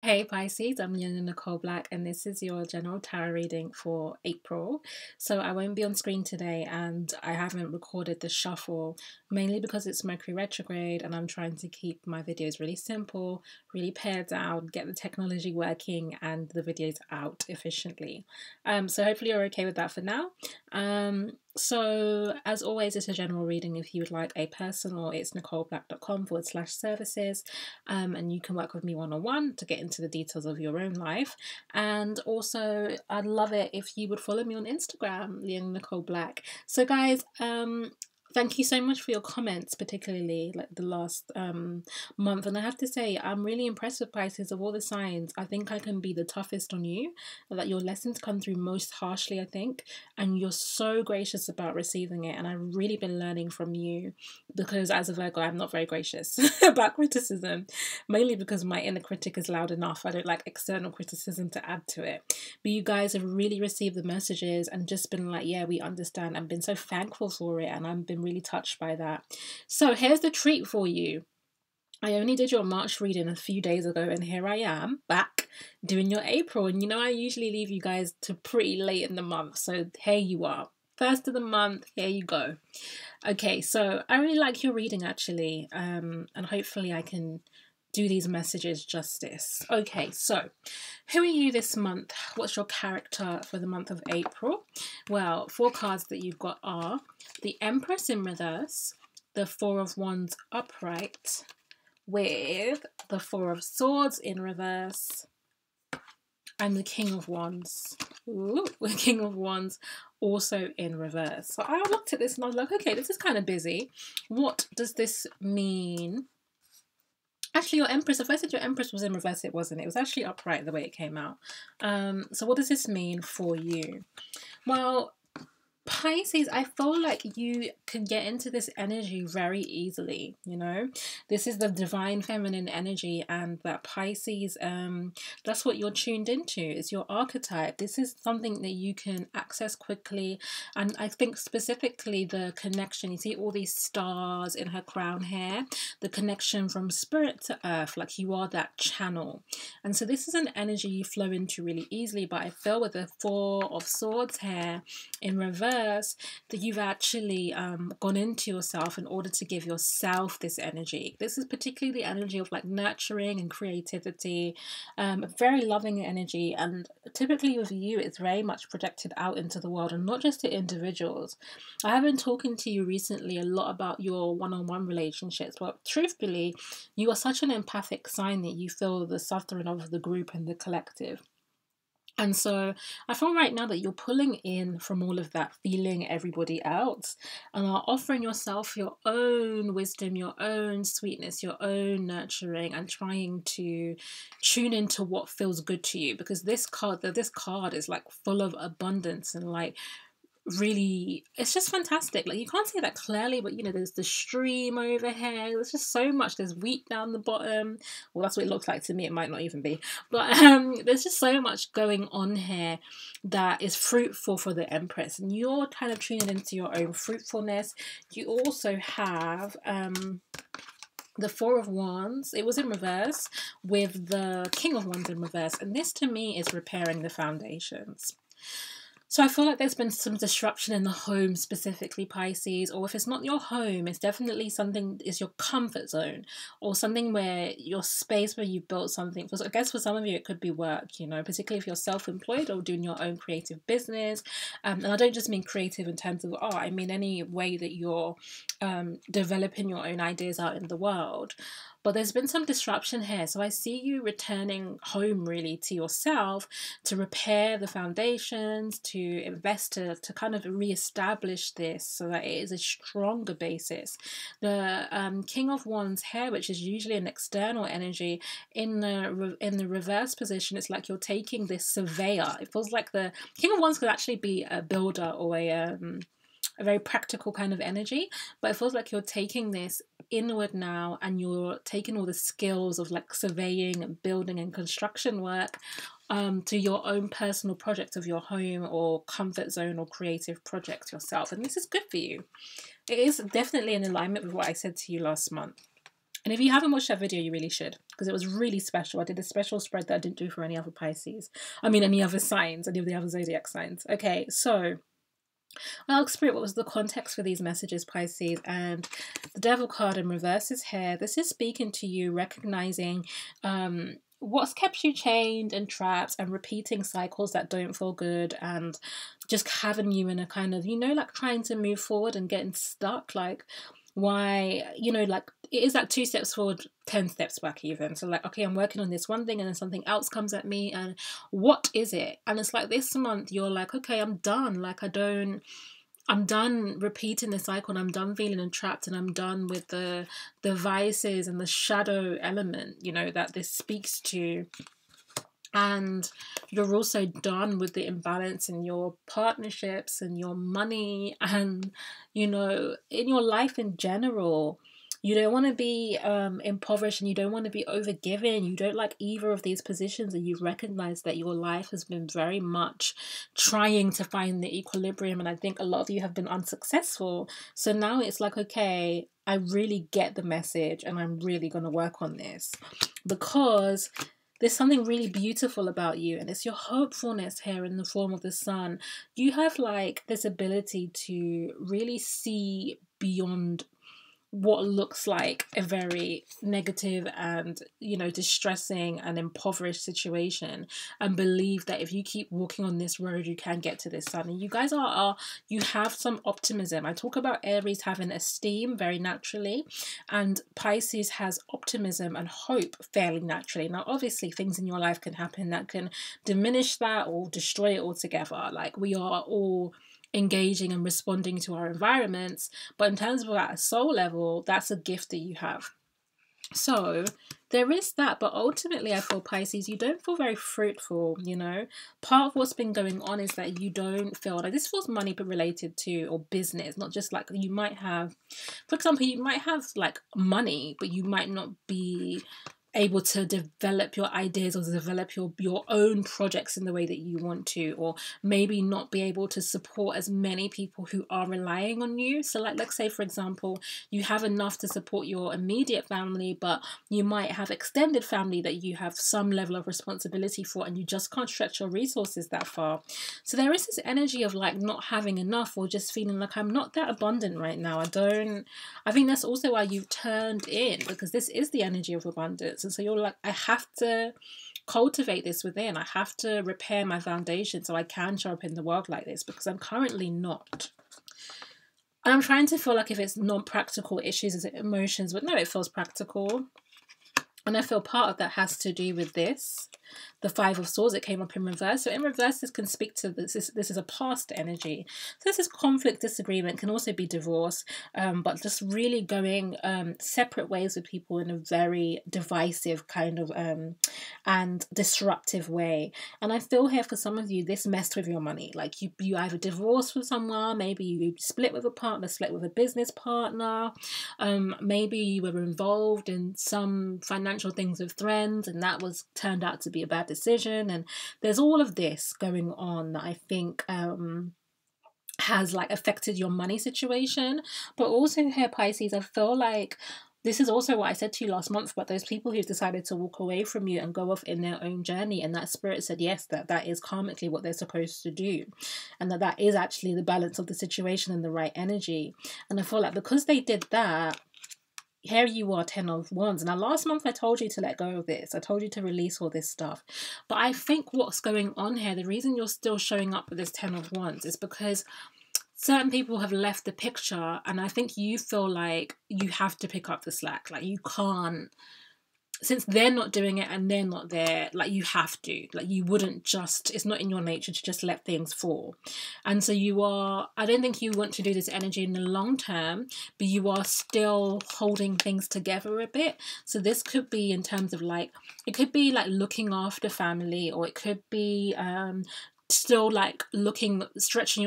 Hey Pisces, I'm Yana Nicole Black, and this is your general tarot reading for April. So I won't be on screen today, and I haven't recorded the shuffle mainly because it's Mercury retrograde, and I'm trying to keep my videos really simple, really pared down, get the technology working, and the videos out efficiently. So hopefully you're okay with that for now. So as always, it's a general reading. If you would like a personal, it's nicoleblack.com/services, and you can work with me one-on-one to get into the details of your own life. And also, I'd love it if you would follow me on Instagram, Leon Nicole Black. So guys, thank you so much for your comments, particularly like the last month. And I have to say, I'm really impressed with Pisces. Of all the signs, I think I can be the toughest on you, that your lessons come through most harshly, I think, and you're so gracious about receiving it. And I've really been learning from you, because as a Virgo, I'm not very gracious about criticism, mainly because my inner critic is loud enough. I don't like external criticism to add to it. But you guys have really received the messages and just been like, yeah, we understand, and been so thankful for it. And I've been really touched by that. So here's the treat for you. I only did your March reading a few days ago, and here I am back doing your April. And you know, I usually leave you guys to pretty late in the month, so here you are, first of the month, here you go. Okay, so I really like your reading actually, and hopefully I can do these messages justice. Okay, so who are you this month? What's your character for the month of April? Well, 4 cards that you've got are the Empress in reverse, the 4 of Wands upright, with the 4 of Swords in reverse, and the King of Wands. Ooh, the King of Wands also in reverse. So I looked at this and I was like, okay, this is kind of busy. What does this mean? Actually, your Empress, if I said your Empress was in reverse, it wasn't. It was actually upright the way it came out. So what does this mean for you? Well, Pisces, I feel like you can get into this energy very easily, you know. This is the divine feminine energy, and that Pisces, that's what you're tuned into. It's your archetype. This is something that you can access quickly. And I think specifically the connection, you see all these stars in her crown hair, the connection from spirit to earth, like you are that channel. And so this is an energy you flow into really easily. But I feel with the 4 of Swords here in reverse, that you've actually gone into yourself in order to give yourself this energy. This is particularly the energy of like nurturing and creativity, a very loving energy, and typically with you it's very much projected out into the world and not just to individuals. I have been talking to you recently a lot about your one-on-one relationships, but truthfully you are such an empathic sign that you feel the suffering of the group and the collective. And so I feel right now that you're pulling in from all of that, feeling everybody else, and are offering yourself your own wisdom, your own sweetness, your own nurturing, and trying to tune into what feels good to you. Because this card is like full of abundance and like really, it's just fantastic. Like you can't see that clearly, but you know, there's the stream over here, there's just so much, there's wheat down the bottom. Well, that's what it looks like to me. It might not even be, but there's just so much going on here that is fruitful for the Empress, and you're kind of tuning into your own fruitfulness. You also have the 4 of Wands, it was in reverse, with the King of Wands in reverse, and this to me is repairing the foundations. So I feel like there's been some disruption in the home, specifically Pisces, or if it's not your home, it's definitely something, is your comfort zone, or something where your space where you built something. Because I guess for some of you it could be work, you know, particularly if you're self-employed or doing your own creative business. And I don't just mean creative in terms of art, I mean any way that you're developing your own ideas out in the world. But there's been some disruption here. So I see you returning home really to yourself to repair the foundations, to invest, to kind of re-establish this so that it is a stronger basis. The King of Wands here, which is usually an external energy, in the reverse position, it's like you're taking this surveyor. It feels like the King of Wands could actually be a builder or a very practical kind of energy, but it feels like you're taking this inward now, and you're taking all the skills of like surveying and building and construction work to your own personal project of your home or comfort zone or creative project yourself. And this is good for you. It is definitely in alignment with what I said to you last month. And if you haven't watched that video, you really should, because it was really special. I did a special spread that I didn't do for any other Pisces. I mean, any other signs, any of the other zodiac signs. Okay, so I asked Spirit what was the context for these messages, Pisces, and the Devil card in reverse is here. This is speaking to you, recognizing what's kept you chained and trapped and repeating cycles that don't feel good, and just having you in a kind of, you know, like trying to move forward and getting stuck. Like, why, you know, like it is like 2 steps forward, 10 steps back even. So like, okay, I'm working on this one thing and then something else comes at me, and what is it? And it's like this month you're like, okay, I'm done. Like I'm done repeating the cycle, and I'm done feeling entrapped, and I'm done with the vices and the shadow element, you know, that this speaks to. And you're also done with the imbalance in your partnerships and your money and, you know, in your life in general. You don't want to be impoverished, and you don't want to be overgiven. You don't like either of these positions, and you've recognized that your life has been very much trying to find the equilibrium, and I think a lot of you have been unsuccessful. So now it's like, okay, I really get the message, and I'm really going to work on this, because there's something really beautiful about you, and it's your hopefulness here in the form of the sun. You have like this ability to really see beyond what looks like a very negative and, you know, distressing and impoverished situation, and believe that if you keep walking on this road, you can get to this sun. And you guys are you have some optimism. I talk about Aries having esteem very naturally, and Pisces has optimism and hope fairly naturally. Now obviously things in your life can happen that can diminish that or destroy it altogether. Like, we are all engaging and responding to our environments, but in terms of at a soul level, that's a gift that you have. So there is that, but ultimately I feel, Pisces, you don't feel very fruitful, you know. Part of what's been going on is that you don't feel like this feels money but related to, or business, not just like you might have, for example, you might have like money, but you might not be able to develop your ideas or develop your own projects in the way that you want to, or maybe not be able to support as many people who are relying on you. So like, let's say for example, you have enough to support your immediate family, but you might have extended family that you have some level of responsibility for, and you just can't stretch your resources that far. So there is this energy of like not having enough, or just feeling like I'm not that abundant right now. I think that's also why you've turned in, because this is the energy of abundance. And so you're like, I have to cultivate this within. I have to repair my foundation so I can show up in the world like this, because I'm currently not. And I'm trying to feel like if it's non-practical issues, is it emotions? But no, it feels practical. And I feel part of that has to do with this. The 5 of Swords, it came up in reverse. So in reverse, this can speak to this. This is a past energy. So this is conflict, disagreement, can also be divorce, but just really going separate ways with people in a very divisive kind of and disruptive way. And I feel here for some of you, this messed with your money. Like you either divorced with someone, maybe you split with a partner, split with a business partner, maybe you were involved in some financial things with friends, and that was turned out to be a bad decision. And there's all of this going on that I think has like affected your money situation. But also here, Pisces, I feel like this is also what I said to you last month, but those people who've decided to walk away from you and go off in their own journey, and that spirit said yes, that is karmically what they're supposed to do, and that is actually the balance of the situation and the right energy. And I feel like because they did that, here you are, 10 of Wands. Now last month I told you to let go of this. I told you to release all this stuff. But I think what's going on here, the reason you're still showing up with this 10 of Wands is because certain people have left the picture, and I think you feel like you have to pick up the slack. Like you can't, since they're not doing it and they're not there, like you have to, like you wouldn't just, it's not in your nature to just let things fall. And so you are, I don't think you want to do this energy in the long term, but you are still holding things together a bit. So this could be in terms of like, it could be like looking after family, or it could be still like overstretching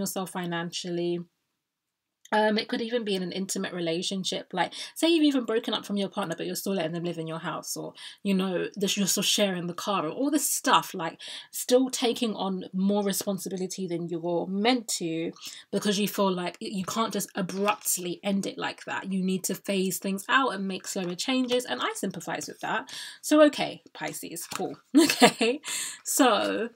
yourself financially. It could even be in an intimate relationship. Like, say you've even broken up from your partner, but you're still letting them live in your house, or you're still sharing the car, or all this stuff. Like, still taking on more responsibility than you're meant to, because you feel like you can't just abruptly end it like that. You need to phase things out and make slower changes, and I sympathize with that. So, okay, Pisces, cool. Okay, so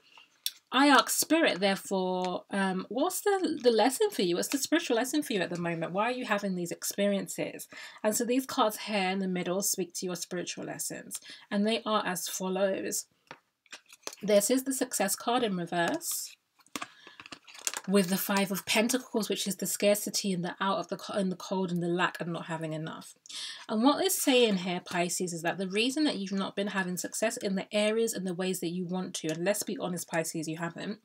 I ask Spirit, therefore, what's the lesson for you? What's the spiritual lesson for you at the moment? Why are you having these experiences? And so these cards here in the middle speak to your spiritual lessons. And they are as follows. This is the Success card in reverse, with the Five of Pentacles, which is the scarcity and the out of the cold and the lack and not having enough. And what it's saying here, Pisces, is that the reason that you've not been having success in the areas and the ways that you want to, and let's be honest, Pisces, you haven't.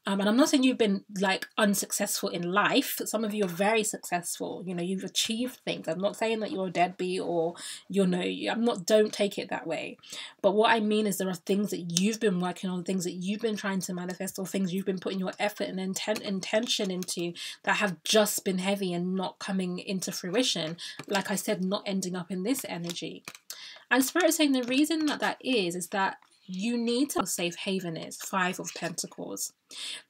And I'm not saying you've been like unsuccessful in life. Some of you are very successful. You've achieved things. I'm not saying that you're a deadbeat or don't take it that way. But what I mean is there are things that you've been working on, things that you've been trying to manifest, or things you've been putting your effort and intention into that have just been heavy and not coming into fruition. Like I said, not ending up in this energy. And Spirit is saying the reason that is that you need to safe haven is Five of Pentacles.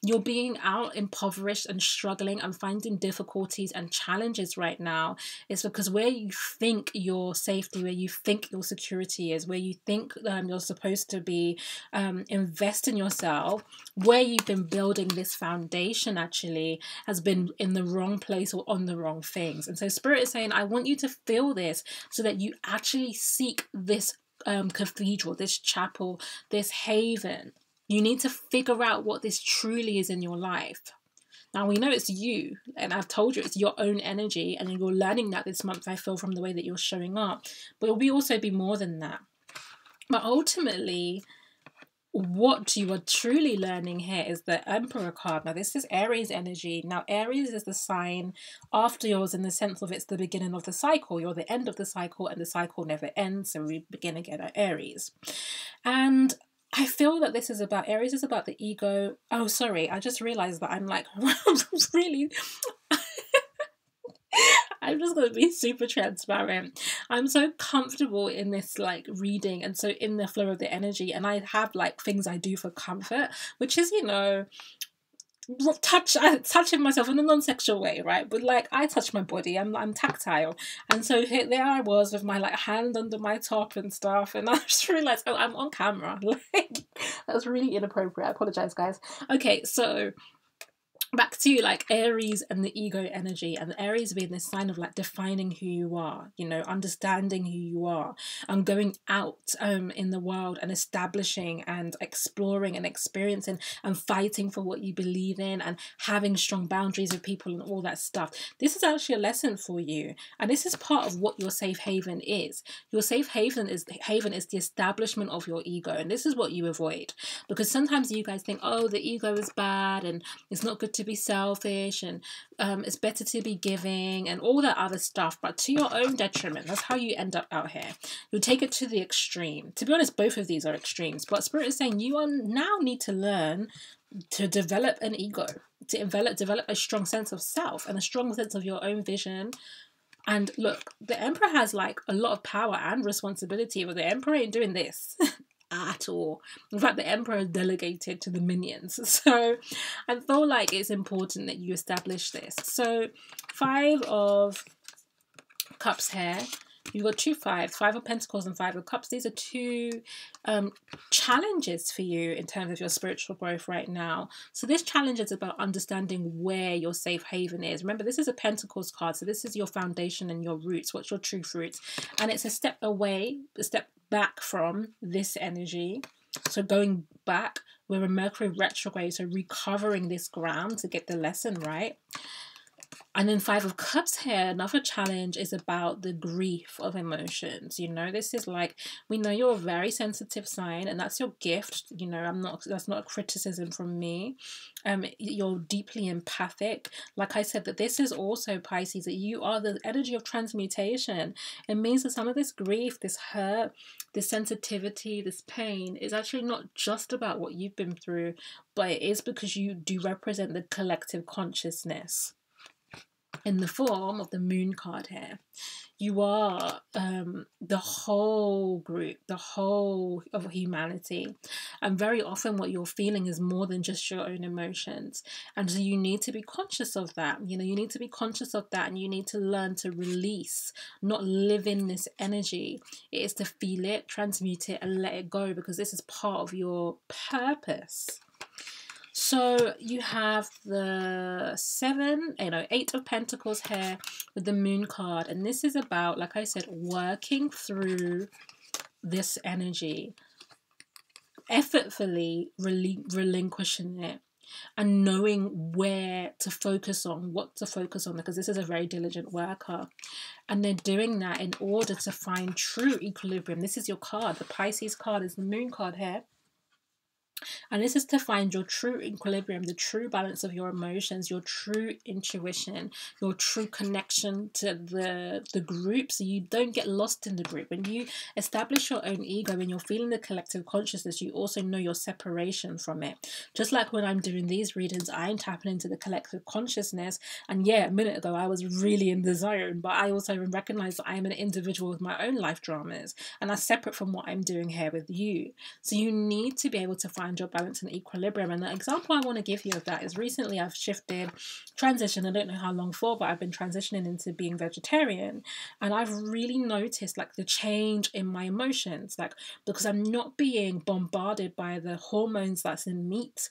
You're being out impoverished and struggling and finding difficulties and challenges right now. It's because where you think your safety, where you think your security is, where you think you're supposed to be invest in yourself, where you've been building this foundation actually has been in the wrong place or on the wrong things. And so Spirit is saying, I want you to feel this so that you actually seek this cathedral, this chapel, this haven. You need to figure out what this truly is in your life. Now, we know it's you, and I've told you it's your own energy, and you're learning that this month, I feel, from the way that you're showing up. But it will also be more than that. But ultimately, what you are truly learning here is the Emperor card. Now, this is Aries energy. Now, Aries is the sign after yours in the sense of it's the beginning of the cycle. You're the end of the cycle, and the cycle never ends. So we begin again at Aries. And I feel that this is about, Aries is about the ego. Oh, sorry. I just realized that I'm like, really... I'm just going to be super transparent. I'm so comfortable in this like reading and so in the flow of the energy, and I have like things I do for comfort, which is, touching myself in a non-sexual way, right? But like I touch my body, I'm tactile, and so there I was with my like hand under my top and stuff, and I just realized, oh, I'm on camera. Like, that was really inappropriate. I apologize, guys. Okay, so back to like Aries and the ego energy, and Aries being this sign of like defining who you are, understanding who you are, and going out in the world and establishing and exploring and experiencing and fighting for what you believe in and having strong boundaries with people and all that stuff. This is actually a lesson for you, and this is part of what your safe haven is. Your safe haven is the establishment of your ego, and this is what you avoid, because sometimes you guys think, oh, the ego is bad and it's not good to be selfish, and it's better to be giving and all that other stuff, but to your own detriment. That's how you end up out here. You'll take it to the extreme. To be honest, both of these are extremes, but Spirit is saying you now need to learn to develop an ego, to develop a strong sense of self and a strong sense of your own vision. And look, the Emperor has like a lot of power and responsibility, but the Emperor ain't doing this at all. In fact, the Emperor is delegated to the minions. So I feel like it's important that you establish this. So Five of Cups here. You've got two fives, Five of Pentacles and Five of Cups. These are two challenges for you in terms of your spiritual growth right now. So this challenge is about understanding where your safe haven is. Remember, this is a Pentacles card, so this is your foundation and your roots. What's your truth roots? And it's a step away, a step back from this energy. So going back, we're in Mercury retrograde, so recovering this ground to get the lesson right. And then Five of Cups here, another challenge is about the grief of emotions. This is like, we know you're a very sensitive sign, and that's your gift. That's not a criticism from me. You're deeply empathic. Like I said, that this is also, Pisces, that you are the energy of transmutation. It means that some of this grief, this hurt, this sensitivity, this pain is actually not just about what you've been through, but it is because you do represent the collective consciousness. in the form of the Moon card here. You are the whole group, the whole of humanity. And very often what you're feeling is more than just your own emotions. And so you need to be conscious of that. You know, you need to be conscious of that, and you need to learn to release, not live in this energy. It is to feel it, transmute it, and let it go, because this is part of your purpose. So you have the 8 of Pentacles here with the Moon card. And this is about, like I said, working through this energy, effortfully relinquishing it, and knowing where to focus on, what to focus on, because this is a very diligent worker. And they're doing that in order to find true equilibrium. This is your card. The Pisces card is the Moon card here. And this is to find your true equilibrium, the true balance of your emotions, your true intuition, your true connection to the group, so you don't get lost in the group. When you establish your own ego and you're feeling the collective consciousness, you also know your separation from it. Just like when I'm doing these readings, I'm tapping into the collective consciousness. And yeah, a minute ago, I was really in the zone, but I also recognize that I am an individual with my own life dramas, and that's separate from what I'm doing here with you. So you need to be able to find your balance and equilibrium. And the example I want to give you of that is recently I've transitioned, I don't know how long for, but I've been transitioning into being vegetarian, and I've really noticed like the change in my emotions, like because I'm not being bombarded by the hormones that's in meat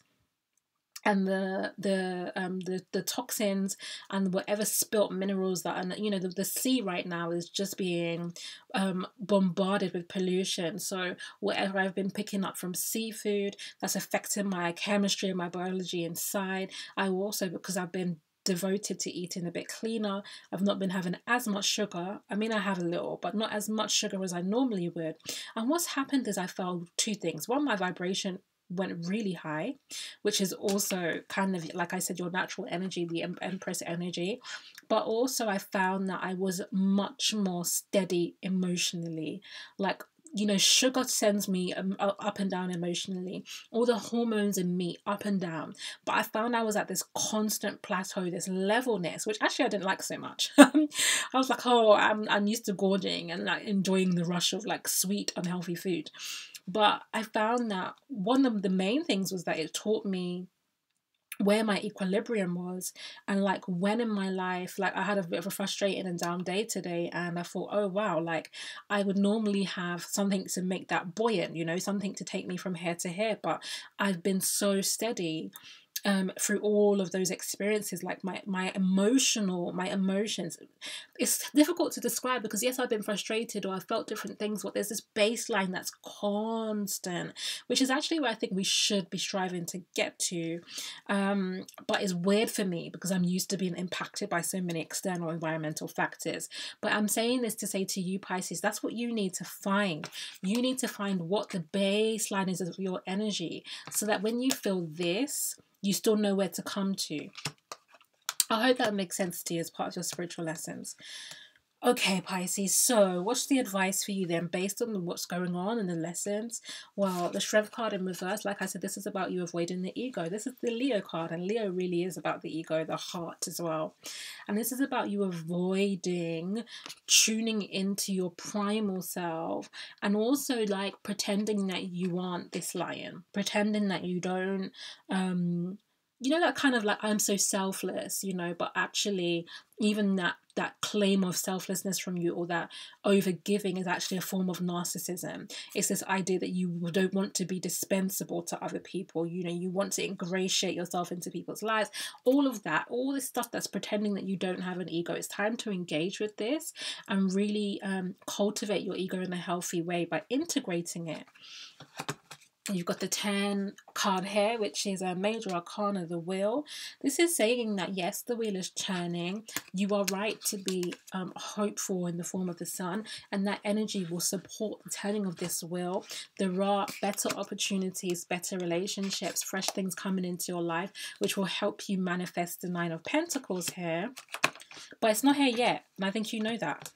and the toxins and whatever spilt minerals that are, you know, the sea right now is just being bombarded with pollution. So whatever I've been picking up from seafood, that's affecting my chemistry and my biology inside. I also, because I've been devoted to eating a bit cleaner, I've not been having as much sugar. I mean, I have a little, but not as much sugar as I normally would. And what's happened is I felt two things. One, my vibration went really high, which is also kind of, like I said, your natural energy, the Empress energy. But also I found that I was much more steady emotionally. Like, you know, sugar sends me up and down emotionally. All the hormones in me up and down. But I found I was at this constant plateau, this levelness, which actually I didn't like so much. I was like, oh, I'm used to gorging and like enjoying the rush of like sweet, unhealthy food. But I found that one of the main things was that it taught me where my equilibrium was, and like when in my life, like I had a bit of a frustrating and down day today, and I thought, oh wow, like I would normally have something to make that buoyant, you know, something to take me from here to here, but I've been so steady through all of those experiences. Like my emotions, it's difficult to describe, because yes, I've been frustrated or I've felt different things, but there's this baseline that's constant, which is actually where I think we should be striving to get to. But it's weird for me because I'm used to being impacted by so many external environmental factors. But I'm saying this to say to you, Pisces, that's what you need to find. You need to find what the baseline is of your energy, so that when you feel this, you still know where to come to. I hope that makes sense to you as part of your spiritual lessons. Okay, Pisces, so what's the advice for you then based on what's going on in the lessons? Well, the Strength card in reverse, like I said, this is about you avoiding the ego. This is the Leo card, and Leo really is about the ego, the heart as well. And this is about you avoiding tuning into your primal self, and also like pretending that you aren't this lion, pretending that you don't, you know, that kind of like, I'm so selfless, you know, but actually even that claim of selflessness from you, or that overgiving, is actually a form of narcissism. It's this idea that you don't want to be dispensable to other people, you know, you want to ingratiate yourself into people's lives, all of that, all this stuff that's pretending that you don't have an ego. It's time to engage with this and really cultivate your ego in a healthy way by integrating it. You've got the 10 card here, which is a major arcana, the wheel. This is saying that yes, the wheel is turning. You are right to be hopeful in the form of the sun, and that energy will support the turning of this wheel. There are better opportunities, better relationships, fresh things coming into your life, which will help you manifest the 9 of Pentacles here. But it's not here yet, and I think you know that.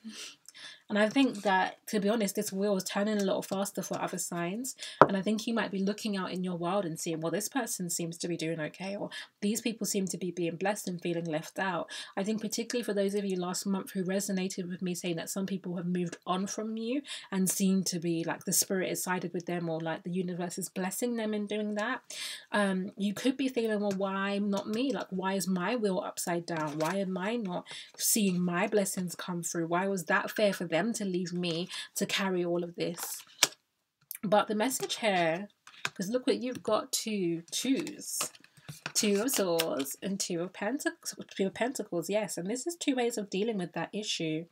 And I think that, to be honest, this wheel is turning a little faster for other signs. And I think you might be looking out in your world and seeing, well, this person seems to be doing okay, or these people seem to be being blessed and feeling left out. I think particularly for those of you last month who resonated with me saying that some people have moved on from you and seem to be like the spirit is sided with them, or like the universe is blessing them in doing that. You could be thinking, well, why not me? Like, why is my wheel upside down? Why am I not seeing my blessings come through? Why was that fair for them to leave me to carry all of this? But the message here, because look what you've got to choose. Two of Swords and Two of Pentacles, yes. And this is two ways of dealing with that issue,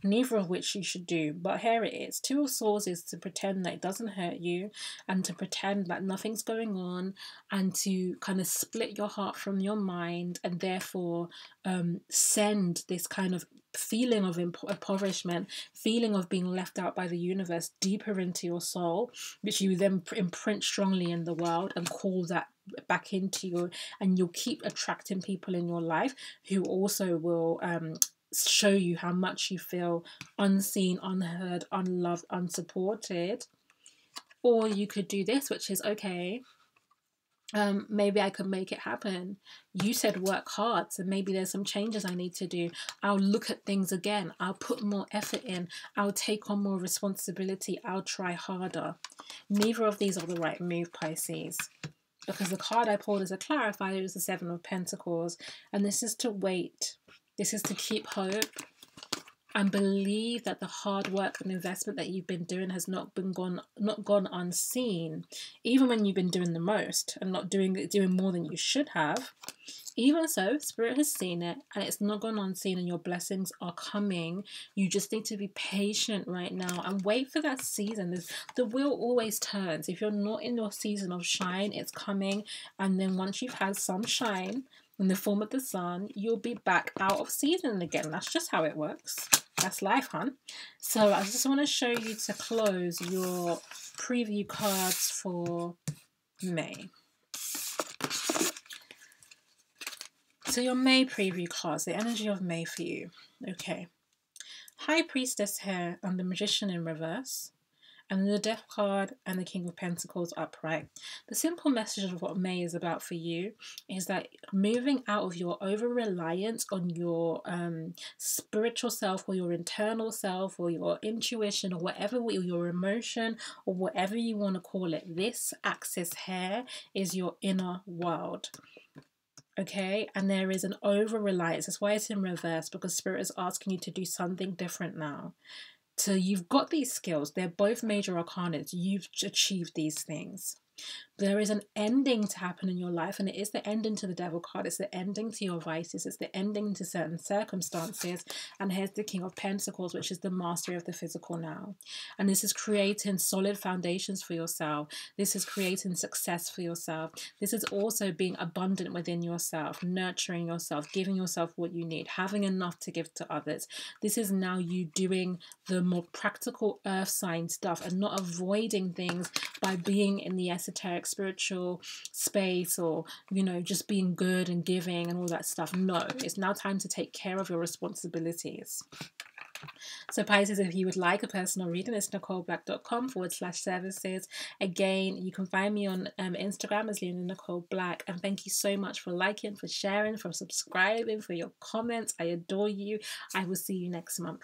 neither of which you should do. But here it is. Two of Swords is to pretend that it doesn't hurt you, and to pretend that nothing's going on, and to kind of split your heart from your mind, and therefore send this kind of feeling of impoverishment, feeling of being left out by the universe deeper into your soul, which you then imprint strongly in the world and call that back into you, and you'll keep attracting people in your life who also will show you how much you feel unseen, unheard, unloved, unsupported. Or you could do this, which is, okay, maybe I could make it happen. You said work hard, so maybe there's some changes I need to do. I'll look at things again. I'll put more effort in. I'll take on more responsibility. I'll try harder. Neither of these are the right move, Pisces. Because the card I pulled as a clarifier is the Seven of Pentacles. And this is to wait. This is to keep hope. And believe that the hard work and investment that you've been doing has not gone unseen. Even when you've been doing the most and not doing more than you should have. Even so, Spirit has seen it and it's not gone unseen, and your blessings are coming. You just need to be patient right now and wait for that season. The wheel always turns. If you're not in your season of shine, it's coming. And then once you've had some shine in the form of the sun, you'll be back out of season again. That's just how it works. That's life, hon. So I just want to show you to close your preview cards for May. So your May preview cards, the energy of May for you. Okay. High Priestess here and the Magician in reverse. And the Death card and the King of Pentacles upright. The simple message of what May is about for you is that moving out of your over-reliance on your spiritual self, or your internal self, or your intuition, or whatever, your emotion, or whatever you want to call it. This axis here is your inner world. Okay, and there is an over-reliance. That's why it's in reverse, because Spirit is asking you to do something different now. So you've got these skills. They're both major arcanas. You've achieved these things. There is an ending to happen in your life, and it is the ending to the Devil card. It's the ending to your vices. It's the ending to certain circumstances. And here's the King of Pentacles, which is the mastery of the physical now. And this is creating solid foundations for yourself. This is creating success for yourself. This is also being abundant within yourself, nurturing yourself, giving yourself what you need, having enough to give to others. This is now you doing the more practical earth sign stuff and not avoiding things by being in the esoteric spiritual space, or just being good and giving and all that stuff. No, it's now time to take care of your responsibilities. So Pisces, if you would like a personal reading, it's NicoleBlack.com/services. Again, you can find me on Instagram as Leona Nicole Black. And thank you so much for liking, for sharing, for subscribing, for your comments. I adore you. I will see you next month.